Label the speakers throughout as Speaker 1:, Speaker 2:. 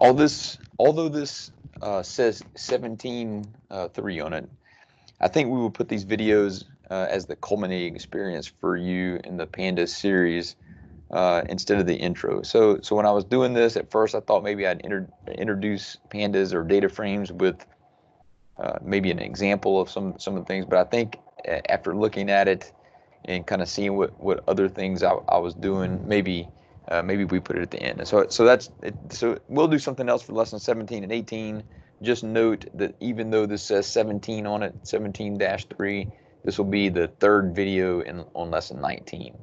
Speaker 1: Although this says 17.3 on it, I think we will put these videos as the culminating experience for you in the Pandas series instead of the intro. So when I was doing this at first, I thought maybe I'd introduce Pandas or data frames with maybe an example of some of the things. But I think after looking at it and kind of seeing what other things I was doing, maybe we put it at the end. And so that's it. So we'll do something else for lesson 17 and 18. Just note that even though this says 17 on it, 17-3, this will be the third video on lesson 19.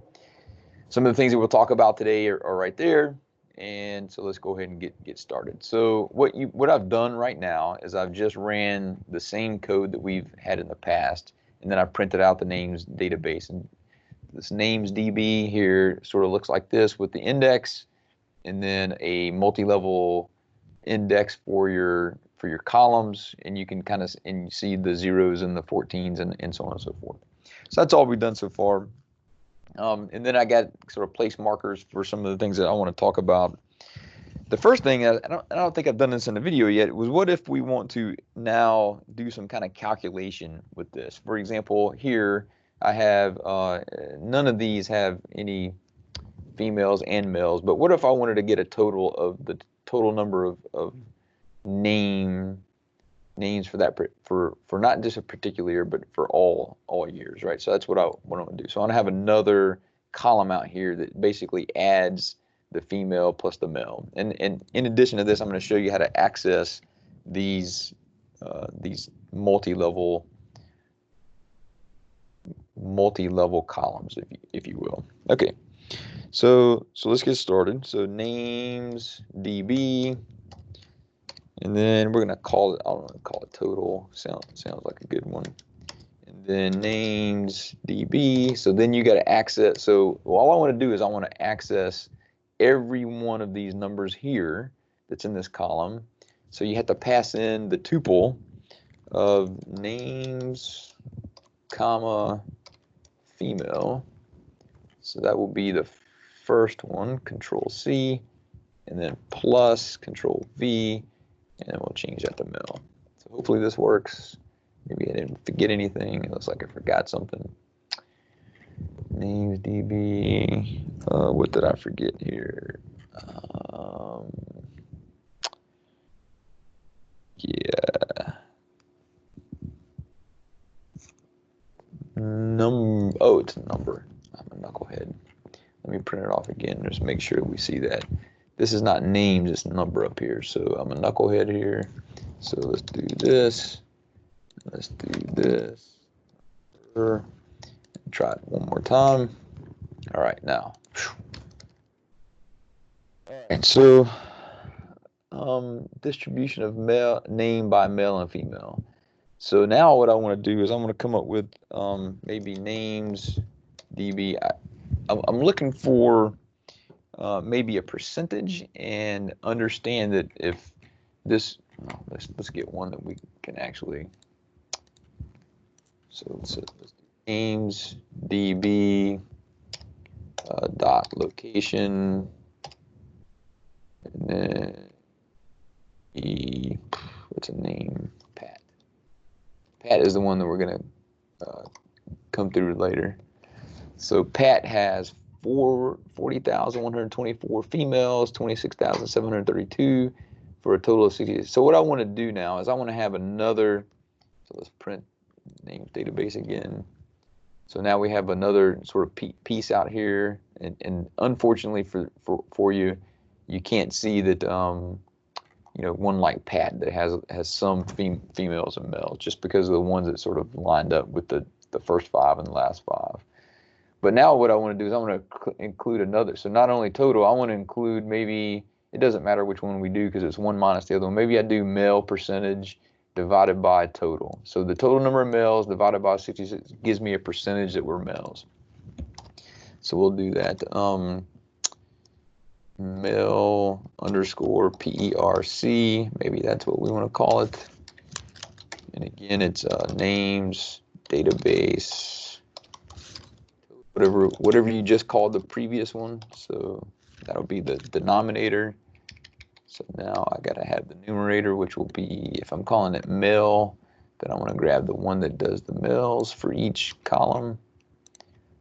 Speaker 1: Some of the things that we'll talk about today are right there. And so let's go ahead and get started. So what I've done right now is I've just ran the same code that we've had in the past, and then I printed out the names database. And this names DB here sort of looks like this with the index, and then a multi-level index for your columns, and you can kind of you see the zeros and the 14s and so on and so forth. So that's all we've done so far. And then I got sort of place markers for some of the things that I want to talk about. The first thing, I don't think I've done this in the video yet, was what if we want to now do some kind of calculation with this? For example, here I have, none of these have any females and males, but what if I wanted to get a total of the total number of names for that for not just a particular year, but for all years, right? So that's what I want to do. So I want to have another column out here that basically adds the female plus the male. And in addition to this, I'm going to show you how to access these multi-level columns, if you will. Okay. So let's get started. So names DB. And then we're gonna call it, I don't want to call it total. Sounds like a good one. And then names DB. So then you got to access. So all I want to do is I want to access every one of these numbers here that's in this column. So you have to pass in the tuple of names, comma, female. So that will be the first one. Control C, and then plus Control V. And we'll change that to male. So hopefully this works. Maybe I didn't forget anything. It looks like I forgot something. Names DB. What did I forget here? Yeah. Oh, it's a number. I'm a knucklehead. Let me print it off again. Just make sure we see that. This is not names, it's number up here. So I'm a knucklehead here. So let's do this. Let's do this. Try it one more time. All right, now. All right, so distribution of name by male and female. So now what I want to do is I'm going to come up with maybe names DB. I'm looking for maybe a percentage, and understand that if this, let's get one that we can actually. So let's do names DB dot location, and then what's a name? Pat. Pat is the one that we're gonna come through later. So Pat has 40,124 females, 26,732 for a total of 60. So what I want to do now is I want to have another. So let's print names database again. So now we have another sort of piece out here, and unfortunately for you, you can't see that one like Pat that has some females and males, just because of the ones that sort of lined up with the first 5 and the last 5. But now what I want to do is I want to include another. So not only total, I want to include, maybe, it doesn't matter which one we do because it's one minus the other one. Maybe I do male percentage divided by total. So the total number of males divided by 66 gives me a percentage that we're males. So we'll do that. Male underscore PERC, maybe that's what we want to call it. And again, it's names database, whatever you just called the previous one. So that'll be the denominator. So now I got to have the numerator, which will be, if I'm calling it mil, then I want to grab the one that does the mils for each column.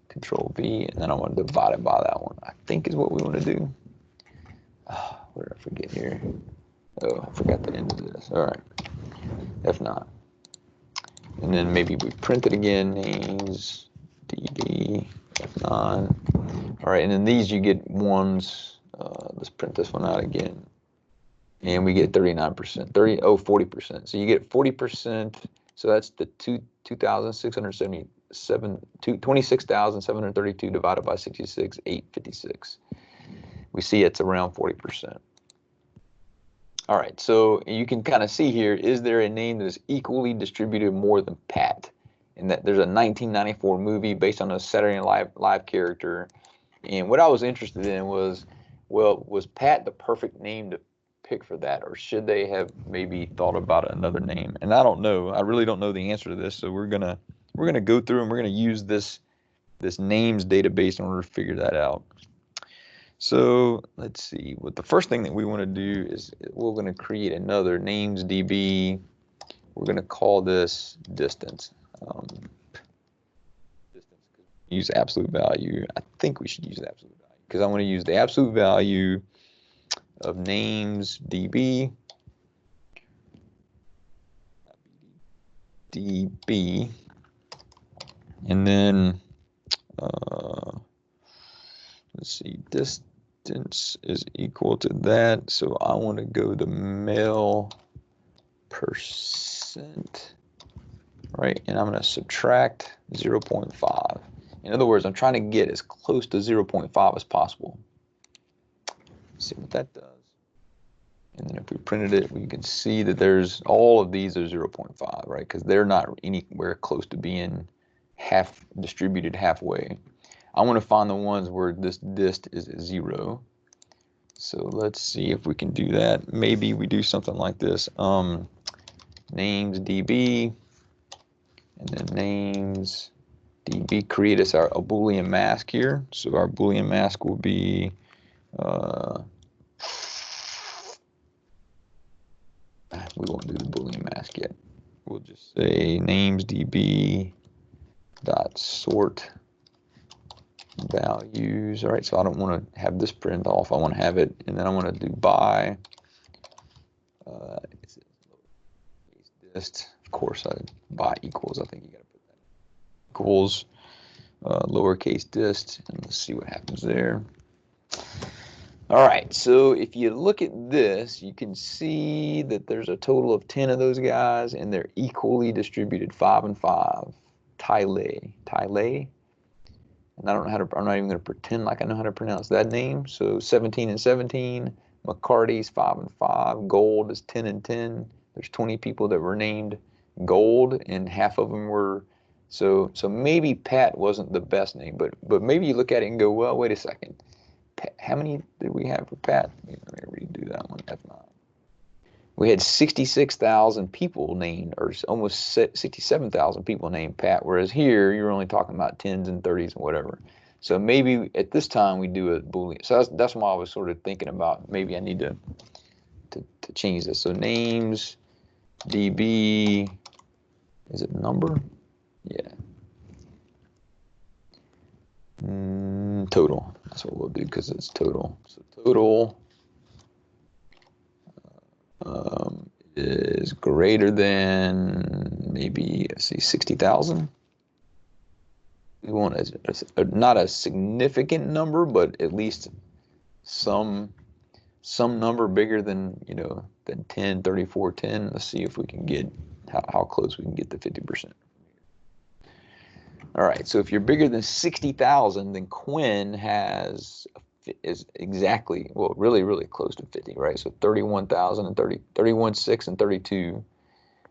Speaker 1: Control V, and then I want to divide it by that one. I think is what we want to do. Oh, what did I forget here? Oh, I forgot the end of this. All right, F9. And then maybe we print it again, names, DB, F9. All right, and then these you get ones. Let's print this one out again. And we get 39%, 40%. So you get 40%. So that's the 26,732 divided by 66, 856. We see it's around 40%. All right, so you can kind of see here, is there a name that is equally distributed more than Pat? And that there's a 1994 movie based on a Saturday Night Live character. And what I was interested in was, well, was Pat the perfect name to pick for that, or should they have maybe thought about another name? And I don't know. I really don't know the answer to this. So we're gonna go through and we're gonna use this names database in order to figure that out. So let's see. What the first thing that we want to do is we're going to create another names DB. We're going to call this distance. Use absolute value. I think we should use absolute value because I want to use the absolute value of names DB. And then let's see, distance is equal to that. So I want to go the mil percent, right? And I'm going to subtract 0.5. In other words, I'm trying to get as close to 0.5 as possible. Let's see what that does. And then if we printed it, we can see that there's all of these are 0.5, right? Because they're not anywhere close to being half distributed halfway. I want to find the ones where this dist is 0. So let's see if we can do that. Maybe we do something like this. Names DB, and then names DB create us a Boolean mask here. So our Boolean mask will be we won't do the Boolean mask yet. We'll just say names DB dot sort values. All right, so I don't want to have this print off. I want to have it, and then I want to do by dist. Of course, by equals. I think you got to put that equals lowercase dist, and let's see what happens there. All right, so if you look at this, you can see that there's a total of 10 of those guys, and they're equally distributed, 5 and 5. Tylay. And I don't know how to, I'm not even going to pretend like I know how to pronounce that name. So 17 and 17. McCarty's 5 and 5. Gold is 10 and 10. There's 20 people that were named Gold, and half of them were, so maybe Pat wasn't the best name, but maybe you look at it and go, well, wait a second. Pat, how many did we have for Pat? Let me redo that one, F9. We had 66,000 people named, or almost 67,000 people named Pat, whereas here you're only talking about 10s and 30s and whatever. So maybe at this time we do a Boolean. So that's why I was sort of thinking about maybe I need to change this. So names DB, is it number? Yeah. Total. That's what we'll do because it's total. So total is greater than maybe, let's see, 60,000. We want not a significant number, but at least some number bigger than, you know, than 10, 34, 10. Let's see if we can get how close we can get to 50%. All right, so if you're bigger than 60,000, then Quinn is exactly, well, really, really close to 50, right? So 31,000 and 31,6 and 32.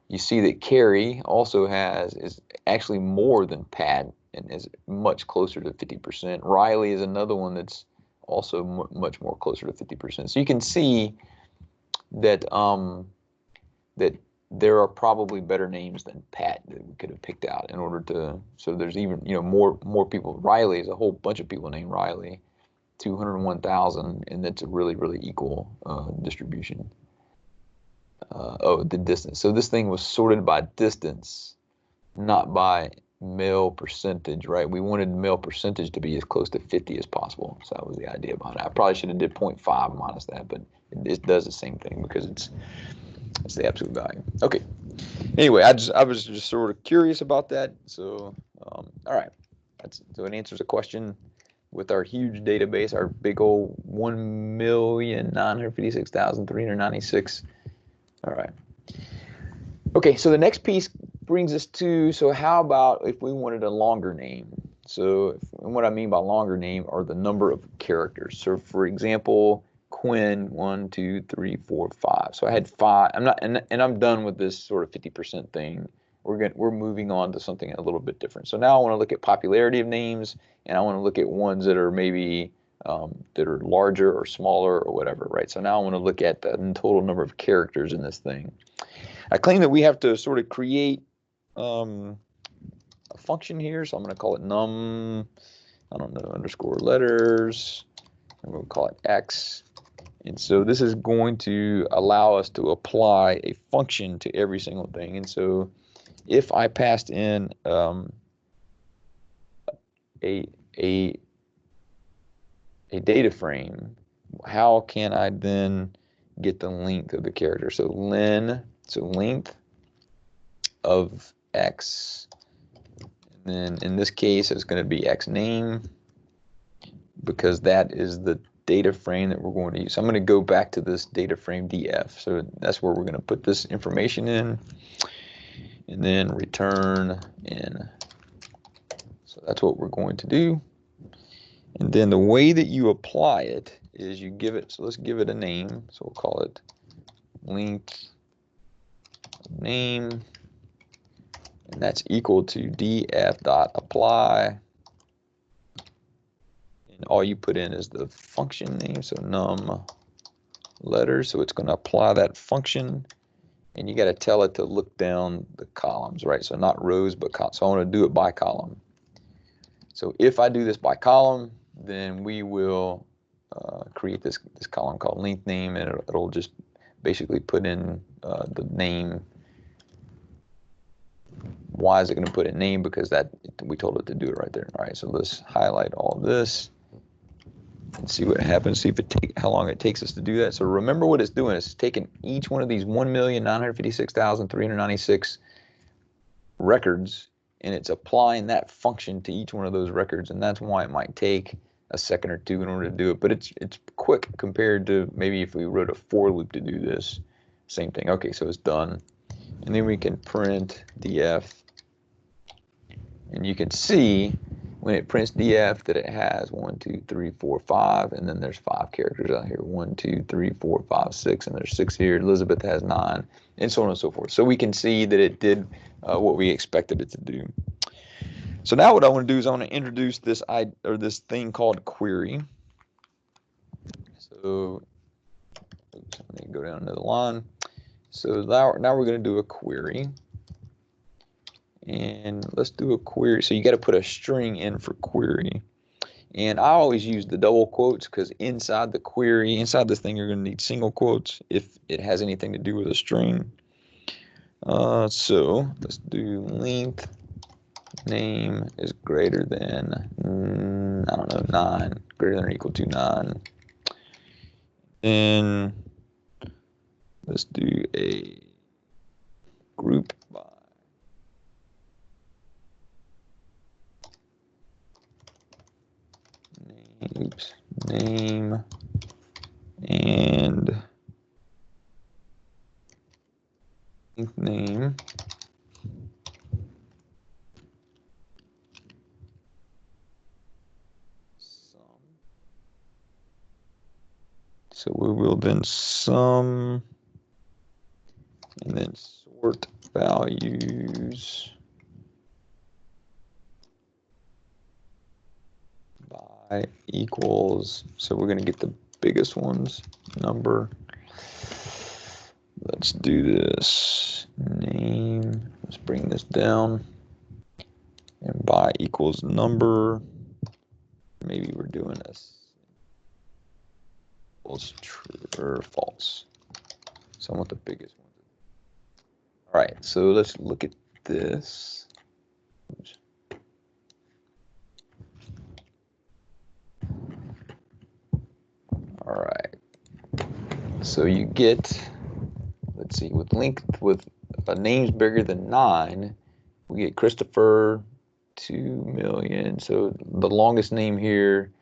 Speaker 1: You see that Carrie also is actually more than Pat and is much closer to 50%. Riley is another one that's also much more closer to 50%. So you can see that that there are probably better names than Pat that we could have picked out in order to, so there's even, you know, more people. Riley is a whole bunch of people named Riley. 201,000, and that's a really, really equal distribution. Oh, the distance. So this thing was sorted by distance, not by male percentage, right? We wanted male percentage to be as close to 50 as possible. So that was the idea behind it. I probably should have did 0.5 minus that, but it does the same thing because it's the absolute value. Okay. Anyway, I was just sort of curious about that. So, all right. So it answers a question with our huge database, our big old 1,956,396. All right. Okay, so the next piece brings us to, so how about if we wanted a longer name? So what I mean by longer name are the number of characters. So for example, Quinn, 1, 2, 3, 4, 5. So I had 5. I'm not, and I'm done with this sort of 50% thing. We're moving on to something a little bit different. So now I want to look at popularity of names, and I want to look at ones that are maybe that are larger or smaller or whatever, right? So now I want to look at the total number of characters in this thing. I claim that we have to sort of create a function here, so I'm going to call it num, I don't know, underscore letters, and we'll call it x. And so this is going to allow us to apply a function to every single thing. And so if I passed in a data frame, how can I then get the length of the character? So length of x, and then in this case it's going to be x name, because that is the data frame that we're going to use. So I'm going to go back to this data frame df. So that's where we're going to put this information in, and then return in. So that's what we're going to do. And then the way that you apply it is you give it, so let's give it a name. So we'll call it length name, and that's equal to df.apply. And all you put in is the function name, so num letters. So it's going to apply that function, and you got to tell it to look down the columns, right? So not rows, but columns. So I want to do it by column. So if I do this by column, then we will create this column called length name, and it'll just basically put in the name. Why is it going to put in name? Because that we told it to do it right there. All right, so let's highlight all this and see what happens. See if how long it takes us to do that. So remember what it's doing. It's taking each one of these 1,956,396 records, and it's applying that function to each one of those records, and that's why it might take a second or two in order to do it. But it's quick compared to maybe if we wrote a for loop to do this. Same thing. Okay, so it's done. And then we can print df, and you can see when it prints df that it has 1, 2, 3, 4, 5, and then there's 5 characters out here. 1, 2, 3, 4, 5, 6, and there's 6 here. Elizabeth has 9, and so on and so forth. So we can see that it did what we expected it to do. So now what I want to do is I want to introduce this thing called query. So oops, let me go down another line. So now we're going to do a query, and let's do a query. So you got to put a string in for query, and I always use the double quotes because inside the query, inside this thing, you're going to need single quotes if it has anything to do with a string. So let's do length name is greater than I don't know, 9, greater than or equal to 9. Then let's do a group by name and name. So we will then sum and then sort values by equals. So we're going to get the biggest ones, number. Let's do this. Name. Let's bring this down. And by equals number. Maybe we're doing this equals true or false. So I want the biggest one. All right, so let's look at this. Oops. All right, so you get, let's see, with names bigger than 9, we get Christopher, 2 million. So the longest name here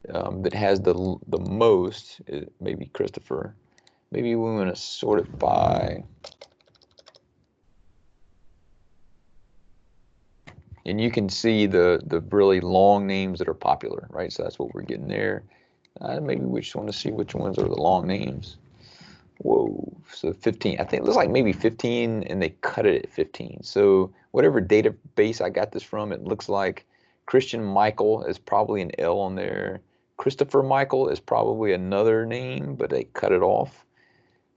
Speaker 1: that has the most is maybe Christopher. Maybe we want to sort it by, and you can see the really long names that are popular, right? So that's what we're getting there. Maybe we just want to see which ones are the long names. Whoa, so 15. I think it looks like maybe 15, and they cut it at 15. So whatever database I got this from, it looks like Christian Michael is probably an L on there. Christopher Michael is probably another name, but they cut it off.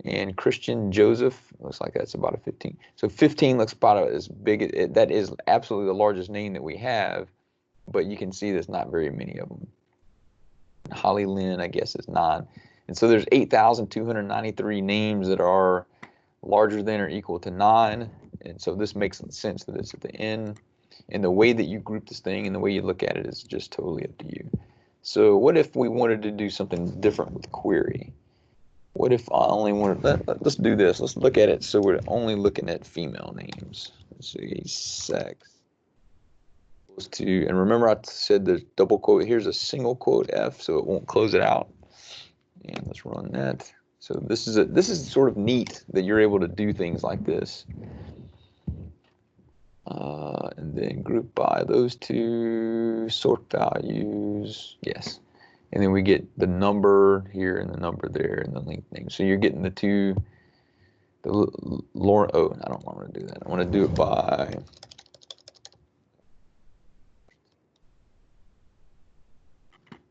Speaker 1: And Christian Joseph looks like that's about a 15. So 15 looks about as big. That is absolutely the largest name that we have, but you can see there's not very many of them. Holly Lynn, I guess, is 9. And so there's 8,293 names that are larger than or equal to 9. And so this makes sense that it's at the end. And the way that you group this thing and the way you look at it is just totally up to you. So what if we wanted to do something different with query? What if I only wanted, let's do this. Let's look at it so we're only looking at female names. Let's see, sex. To, and remember I said the double quote, here's a single quote F, so it won't close it out. And let's run that. So this is sort of neat that you're able to do things like this. And then group by those two, sort values, yes. And then we get the number here and the number there and the length name. So you're getting the two, Lauren, oh, I don't want to do that. I want to do it by,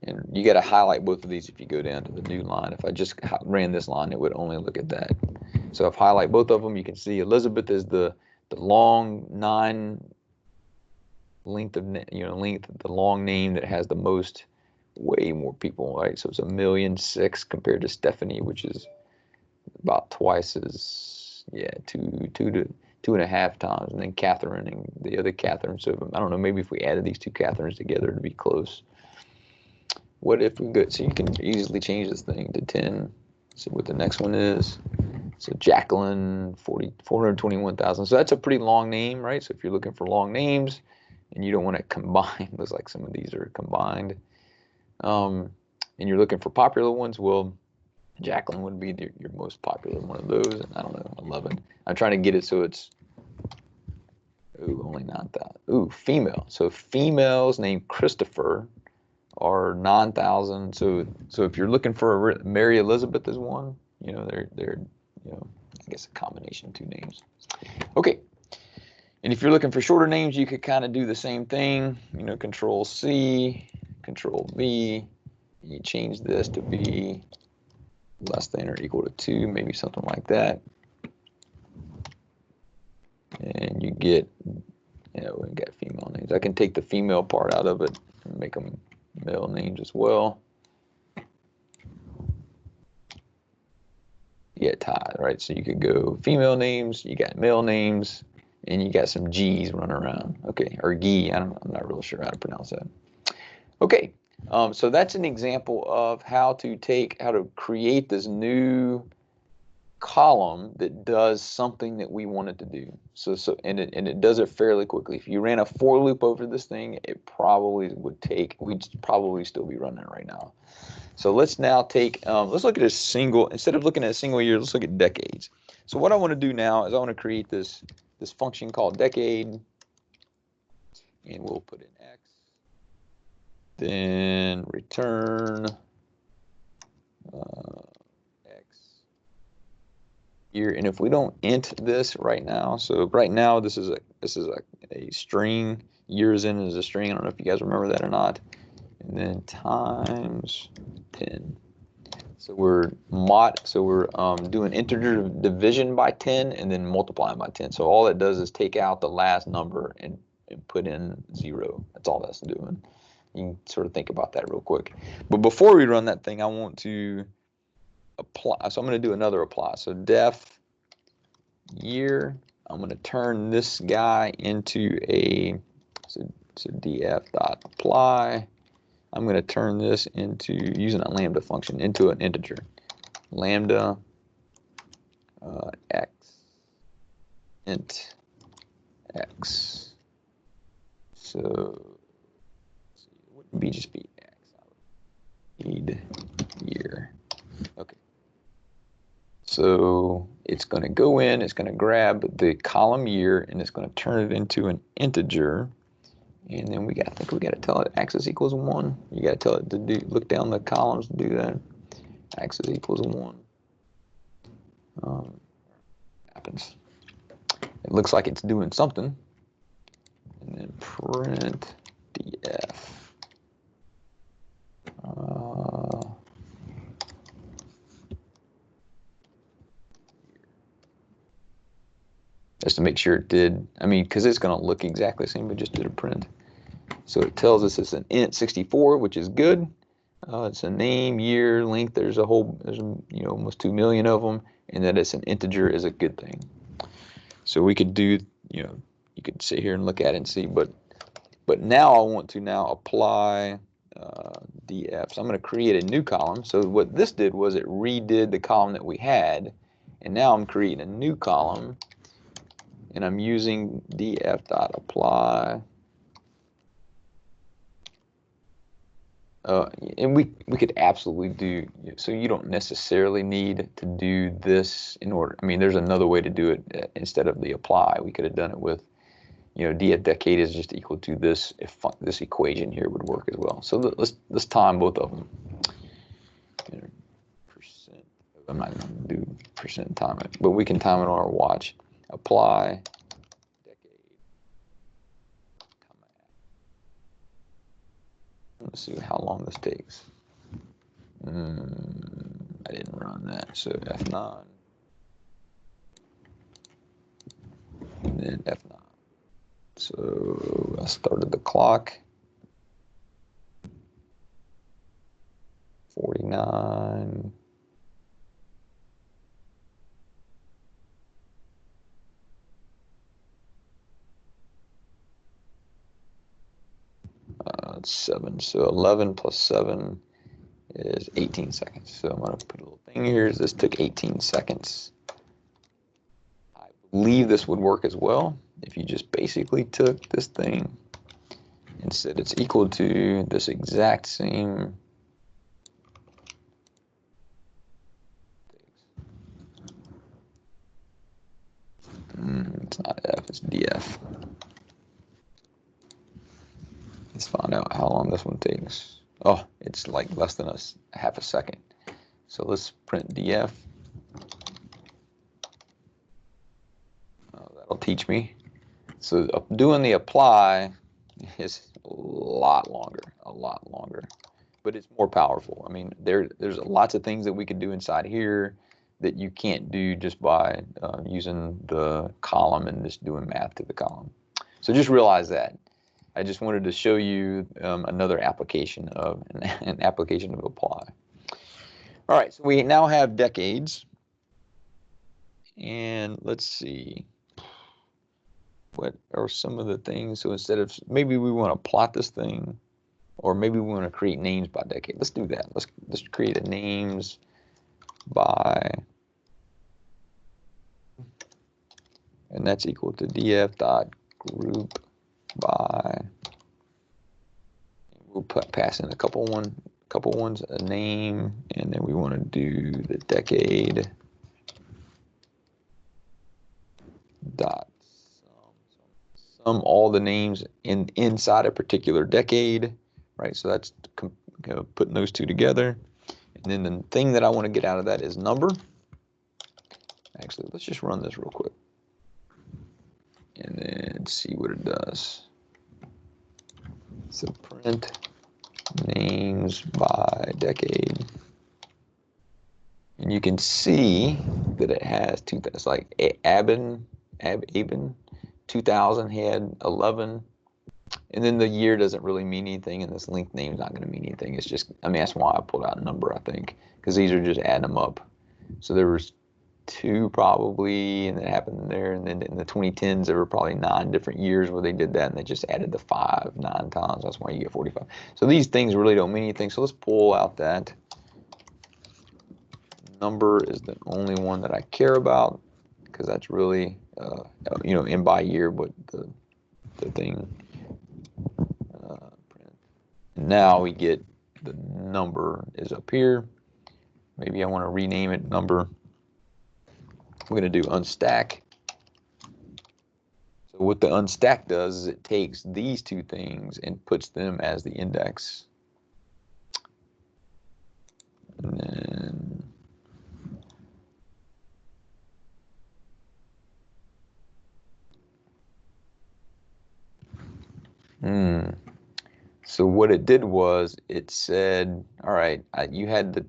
Speaker 1: and you got to highlight both of these if you go down to the new line. If I just ran this line, it would only look at that. So if I highlight both of them, you can see Elizabeth is the long 9 length of, the long name that has the most, way more people, right? So it's 1,000,006 compared to Stephanie, which is about twice as, yeah, 2.5 times. And then Catherine and the other Catherine. So I don't know, maybe if we added these two Catherines together, it'd be close. What if we go, so you can easily change this thing to 10. See what the next one is. So Jacqueline, 421,000. So that's a pretty long name, right? So if you're looking for long names and you don't want to combine, looks like some of these are combined. And you're looking for popular ones, well, Jacqueline would be your most popular one of those, and I don't know, 11. I'm trying to get it so it's, ooh, only 9,000. Ooh, female. So females named Christopher are 9,000. So if you're looking for Mary Elizabeth is one, they're I guess a combination of two names. Okay. And if you're looking for shorter names, you could kind of do the same thing, Control C, Control V, you change this to be less than or equal to 2, maybe something like that. And you get, we got female names. I can take the female part out of it and make them male names as well. You get tied, right? So you could go female names, you got male names, and you got some G's running around. Okay, or G, I'm not really sure how to pronounce that. Okay, so that's an example of how to create this new column that does something that we want it to do. And it does it fairly quickly. If you ran a for loop over this thing, it probably would take, we'd probably still be running it right now. So let's now let's look at a single, instead of looking at a single year, let's look at decades. So what I want to do now is I want to create this function called decade, and we'll put in X. Then return X year, and if we don't int this right now, so right now this is a string, years in is a string. I don't know if you guys remember that or not. And then times 10. So we're doing integer division by 10 and then multiplying by 10. So all it does is take out the last number and put in 0. That's all that's doing. You can sort of think about that real quick. But before we run that thing, I want to apply. So I'm going to do another apply. So def year. I'm going to turn this guy into a so df dot apply. I'm going to turn this into, using a lambda function, into an integer. Lambda x int x. So it wouldn't be just be x. I would need year. Okay. So it's going to go in, it's going to grab the column year, and it's going to turn it into an integer. And then I think we got to tell it axis equals 1. You got to tell it to look down the columns to do that. Axis equals 1. Happens. It looks like it's doing something. And then print df. Just to make sure it did, I mean, because it's going to look exactly the same, but just did a print. So it tells us it's an int 64, which is good. It's a name, year, length. There's almost 2 million of them, and that it's an integer is a good thing. So we could do, you could sit here and look at it and see, but now I want to apply df. So I'm going to create a new column. So what this did was it redid the column that we had, and now I'm creating a new column, and I'm using df.apply. And we could absolutely do, so you don't necessarily need to do this in order. I mean, there's another way to do it instead of the apply. We could have done it with, df decade is just equal to this, if this equation here would work as well. So let's time both of them. Percent, I'm not going to do percent time it, but we can time it on our watch. Apply decade. Let's see how long this takes. I didn't run that, so F9. And then F9. So I started the clock. 49. It's 7. So 11 plus 7 is 18 seconds. So I'm going to put a little thing here. This took 18 seconds. I believe this would work as well if you just basically took this thing and said it's equal to this exact same. It's not F, it's DF. Let's find out how long this one takes. Oh, it's like less than half a second. So let's print DF. That'll teach me. So doing the apply is a lot longer, but it's more powerful. I mean, there's lots of things that we could do inside here that you can't do just by using the column and just doing math to the column. So just realize that. I just wanted to show you another application of an application of apply. All right, so we now have decades, and let's see what are some of the things. So instead of, maybe we want to plot this thing, or maybe we want to create names by decade. Let's do that. Let's create a names by, and that's equal to df.group by. We'll pass in a couple ones, a name, and then we want to do the decade dot sum all the names inside a particular decade, right? So that's putting those two together. And then the thing that I want to get out of that is number. Actually, let's just run this real quick and then see what it does. So print names by decade, and you can see that it has two. It's like Aben 2000 had 11, and then the year doesn't really mean anything, and this length name is not going to mean anything. It's just, I mean, that's why I pulled out a number, I think, because these are just adding them up. So there was 2 probably, and it happened there. And then in the 2010s, there were probably 9 different years where they did that, and they just added the 5 9 times. That's why you get 45. So these things really don't mean anything. So let's pull out that number is the only one that I care about, because that's really, you know, in by year, what the thing. Now we get the number is up here. Maybe I want to rename it number. We're going to do unstack. So what the unstack does is it takes these 2 things and puts them as the index. And then, so what it did was it said, all right, you had the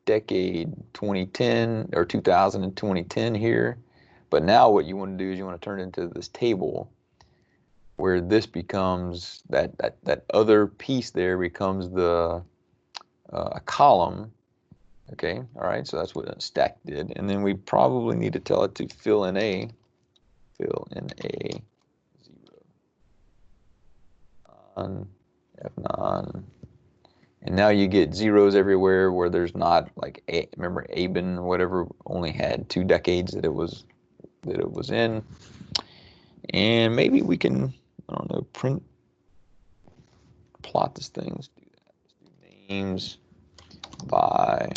Speaker 1: decade 2010 or 2000 and 2010 here, but now what you want to do is you want to turn it into this table where this becomes that other piece there becomes the a column. Okay, all right, so that's what stack did, and then we probably need to tell it to fill in a 0 on F9. And now you get zeros everywhere where there's not, like, remember Aben or whatever only had 2 decades that it was in. And maybe we can, I don't know, plot this thing. Let's do that. Let's do names by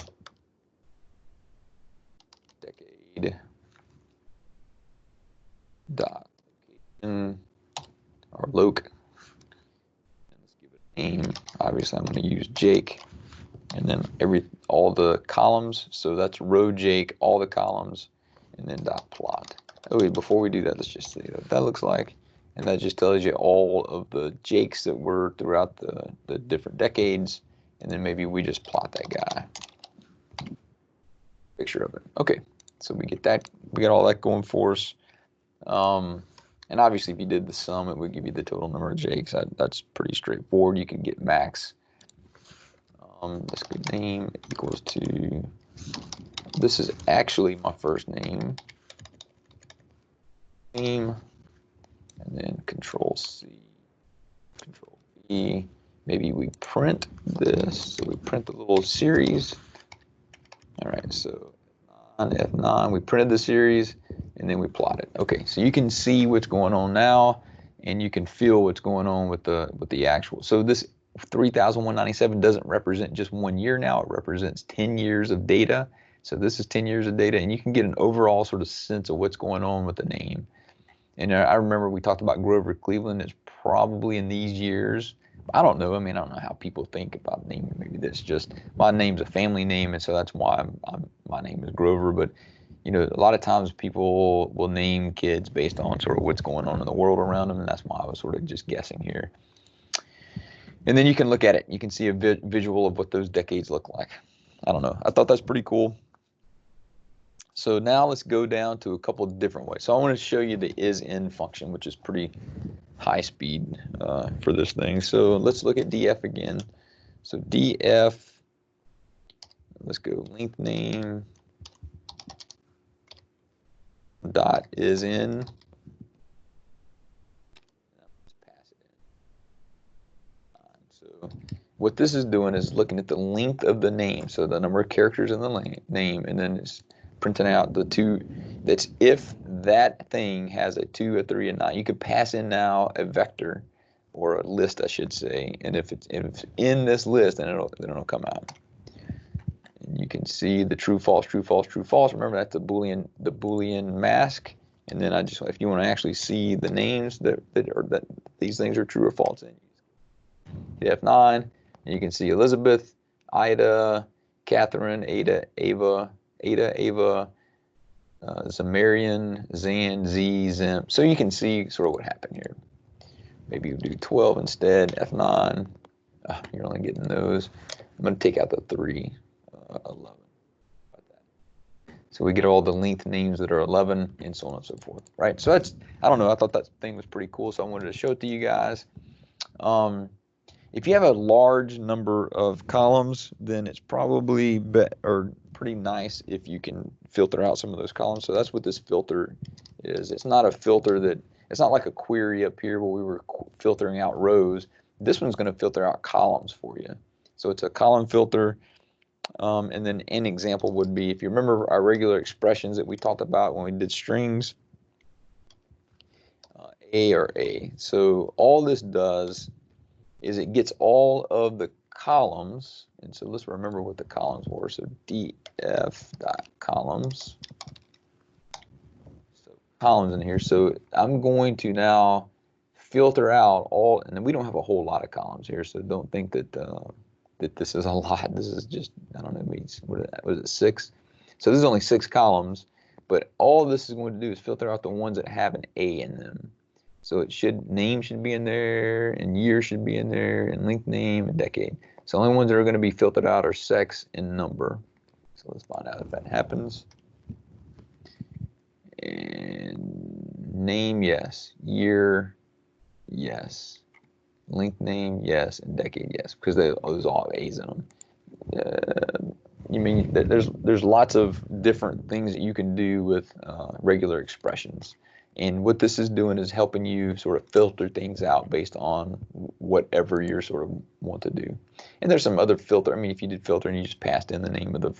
Speaker 1: decade dot location or loc. Name. Obviously, I'm going to use Jake, and then all the columns. So that's row Jake, all the columns, and then dot plot. Oh, wait, before we do that, let's just see what that looks like, and that just tells you all of the Jakes that were throughout the different decades, and then maybe we just plot that guy. Picture of it. Okay, so we get that. We got all that going for us. And obviously, if you did the sum, it would give you the total number of Jakes. That's pretty straightforward. You can get max. Let's go name equals to, this is actually my first name. Name, and then Control C, Control V. Maybe we print this. So we print the little series. All right, so on F9, we printed the series, and then we plot it. Okay, so you can see what's going on now, and you can feel what's going on with the actual. So this 3,197 doesn't represent just 1 year now. It represents 10 years of data. So this is 10 years of data, and you can get an overall sort of sense of what's going on with the name. And I remember we talked about Grover Cleveland. It's probably in these years. I don't know. I mean, I don't know how people think about naming. Maybe that's just, my name's a family name, and so that's why my name is Grover. But, you know, a lot of times people will name kids based on sort of what's going on in the world around them, and that's why I was sort of just guessing here. And then you can look at it. You can see a visual of what those decades look like. I don't know. I thought that's pretty cool. So now let's go down to a couple of different ways. So I want to show you the is-in function, which is pretty high speed for this thing. So let's look at df again. So df, let's go length name dot is-in. Let's pass it in. So what this is doing is looking at the length of the name, so the number of characters in the name, and then it's printing out the 2. That's if that thing has a 2, a 3, a 9. You could pass in now a vector, or a list, I should say, and if it's in this list, then it'll come out. And you can see the true, false, true, false, true, false. Remember, that's the Boolean mask. And then if you want to actually see the names that these things are true or false, then the F9, and you can see Elizabeth, Ida, Catherine, Ada, Ava, Zamarian, Zan, Z, Zim. So you can see sort of what happened here. Maybe you do 12 instead, F9. You're only getting those. I'm going to take out the 3, 11. So we get all the length names that are 11 and so on and so forth, right? So that's, I don't know, I thought that thing was pretty cool, so I wanted to show it to you guys. If you have a large number of columns, then it's probably pretty nice if you can filter out some of those columns. So that's what this filter is. It's not a filter that, it's not like a query up here where we were filtering out rows. This one's going to filter out columns for you. So it's a column filter. And then an example would be, if you remember our regular expressions that we talked about when we did strings, A or A. So all this does is it gets all of the columns, and so let's remember what the columns were. So df.columns. So columns in here. So I'm going to now filter out all, and we don't have a whole lot of columns here, so don't think that that this is a lot. This is just, I don't know, what was it, 6? So this is only 6 columns, but all this is going to do is filter out the ones that have an A in them. So it should, name should be in there, and year should be in there, and length, name, and decade. So the only ones that are going to be filtered out are sex and number. So let's find out if that happens. And name, yes. Year, yes. Length, name, yes, and decade, yes, because those all have A's in them. You mean there's lots of different things that you can do with regular expressions. And what this is doing is helping you sort of filter things out based on whatever you sort of want to do. And there's some other filter. I mean, if you did filter and you just passed in the name of the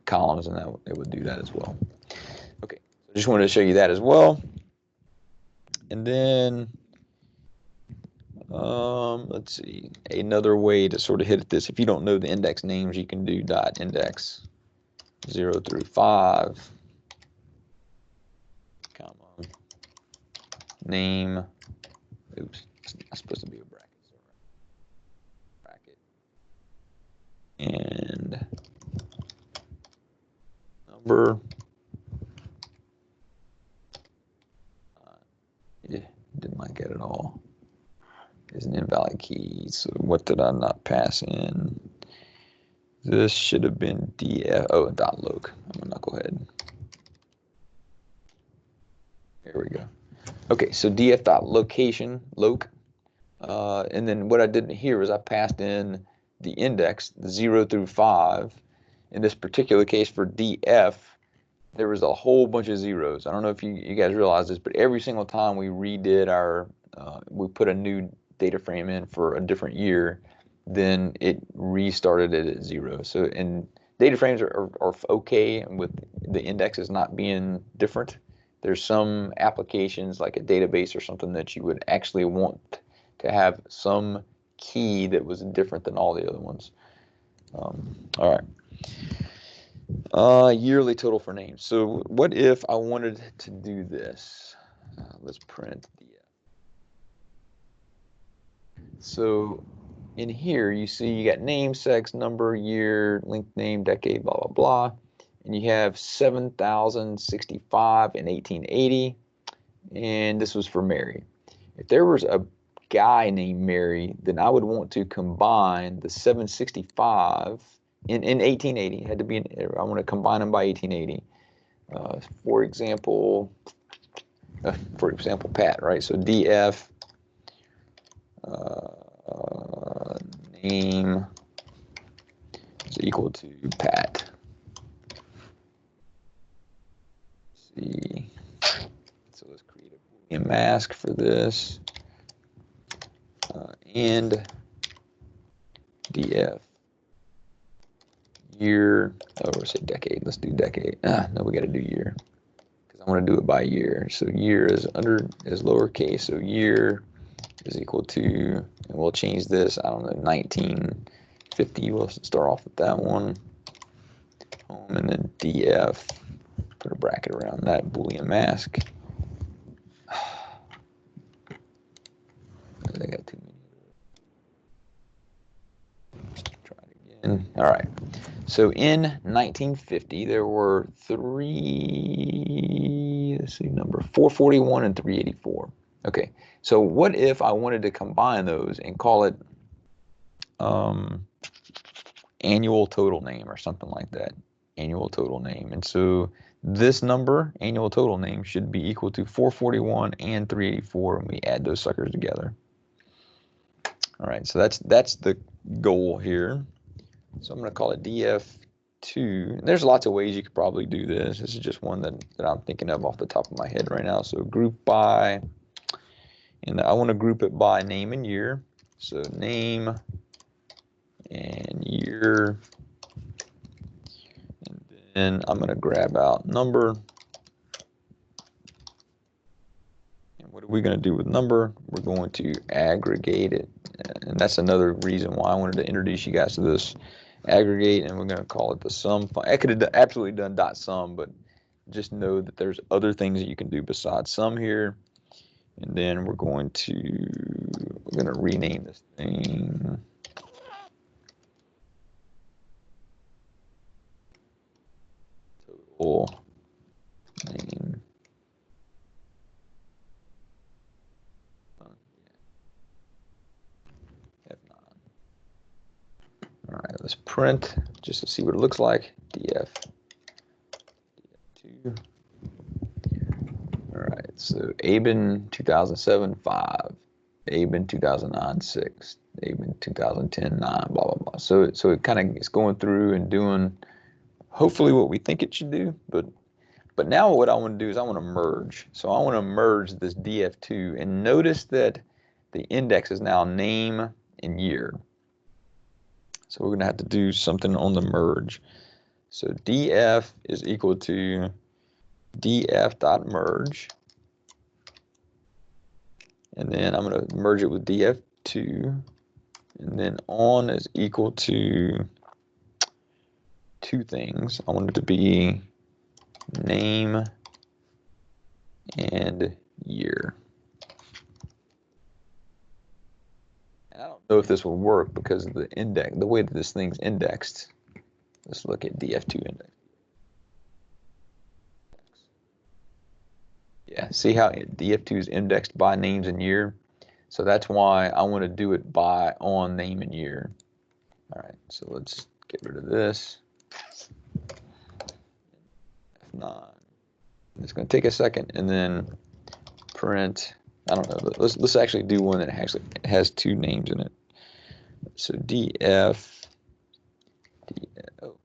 Speaker 1: columns, and it would do that as well. Okay, so just wanted to show you that as well. And then let's see, another way to sort of hit at this. If you don't know the index names, you can do dot index 0 through 5. Name, oops, it's not supposed to be a bracket, so bracket, and number. Yeah, didn't like it at all. Is an invalid key. So what did I not pass in? This should have been df. Oh, dot loc. I'm gonna go ahead. There we go. Okay, so df.location, loc, and then what I did here was I passed in the index, the 0 through 5. In this particular case for df, there was a whole bunch of zeros. I don't know if you guys realize this, but every single time we redid our, we put a new data frame in for a different year, then it restarted it at 0. So, and data frames are okay with the indexes not being different. There's some applications like a database or something that you would actually want to have some key that was different than all the other ones. All right. Yearly total for names. So what if I wanted to do this? Let's print the. So in here, you see you got name, sex, number, year, length, name, decade, blah, blah, blah. And you have 7,065 in 1880, and this was for Mary. If there was a guy named Mary, then I would want to combine the 765 in 1880. It had to be I want to combine them by 1880. For example, Pat, right? So DF name is equal to Pat. See, so let's create a Boolean mask for this, and df year, let's say decade. Let's do decade. No, we got to do year because I want to do it by year. So year is lowercase. So year is equal to, and we'll change this. I don't know, 1950. We'll start off with that one. And then df. Put a bracket around that Boolean mask. I got too many. Try it again. All right. So in 1950, there were number 441 and 384. Okay. So what if I wanted to combine those and call it annual total name or something like that? Annual total name. And so this number, annual total name, should be equal to 441 and 384, and we add those suckers together. All right, so that's the goal here. So I'm going to call it DF2. There's lots of ways you could probably do this. This is just one that I'm thinking of off the top of my head right now. So group by, and I want to group it by name and year. So name and year. And then I'm going to grab out number. And what are we going to do with number? We're going to aggregate it. And that's another reason why I wanted to introduce you guys to this aggregate, and we're going to call it the sum. I could have absolutely done dot sum, but just know that there's other things that you can do besides sum here. And then we're going to rename this thing. Total name. F9. All right, let's print just to see what it looks like. DF2. All right, so Aben 2007 5, Aben 2009 6, Aben 2010 9, blah blah blah. So it kind of is going through and doing hopefully what we think it should do, but now what I want to do is I want to merge. So I want to merge this DF2, and notice that the index is now name and year. So we're going to have to do something on the merge. So df is equal to df.merge, and then I'm going to merge it with df2, and then on is equal to two things. I want it to be name and year. And I don't know if this will work because of the index, the way that this thing's indexed. Let's look at df2 index. Yeah, see how df2 is indexed by names and year? So that's why I want to do it by on name and year. All right, so let's get rid of this. F9. It's going to take a second, and then print. I don't know. Let's actually do one that actually has two names in it. So df. Oh,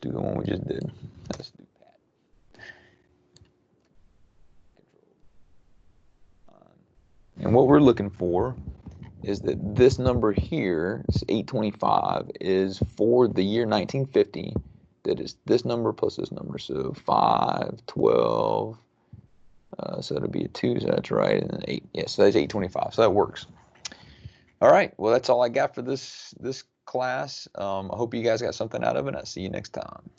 Speaker 1: do the one we just did. Let's do pat. And what we're looking for is that this number here, 825, is for the year 1950. That is this number plus this number. So 5, 12. So it'll be a 2, so that's right, and then 8. Yes, so that's 825. So that works. All right. Well, that's all I got for this class. I hope you guys got something out of it. I'll see you next time.